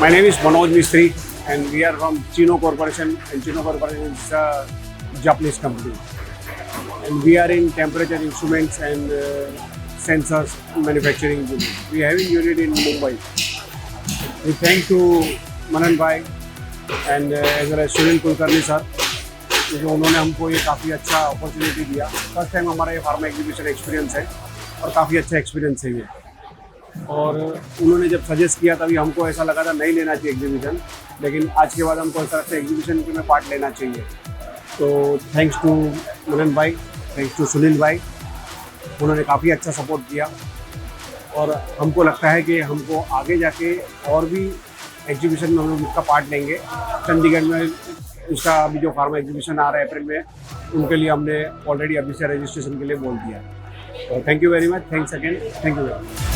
My name is Manoj Mistry and we are from Chino Corporation, and Chino Corporation is a Japanese company. And we are in temperature instruments and sensors manufacturing unit. We have a unit in Mumbai. We thank to Manan Bhai and as well as Sunil Kulkarni sir, जो उन्होंने हमको ये काफ़ी अच्छा opportunity दिया। First time हमारा ये pharma exhibition experience है और काफ़ी अच्छा एक्सपीरियंस है ये। और उन्होंने जब सजेस्ट किया तभी हमको ऐसा लगा था नहीं लेना चाहिए एग्जीबिशन, लेकिन आज के बाद हमको ऐसा लगता है एग्जीबिशन में पार्ट लेना चाहिए। तो थैंक्स टू मनन भाई, थैंक्स टू सुनील भाई, उन्होंने काफ़ी अच्छा सपोर्ट किया और हमको लगता है कि हमको आगे जाके और भी एग्जीबिशन में हम लोग इसका पार्ट लेंगे। चंडीगढ़ में इसका अभी जो फार्मा एग्जीबिशन आ रहा है अप्रैल में, उनके लिए हमने ऑलरेडी अभी से रजिस्ट्रेशन के लिए बोल दिया। तो thank you very much, thanks again, thank you very much.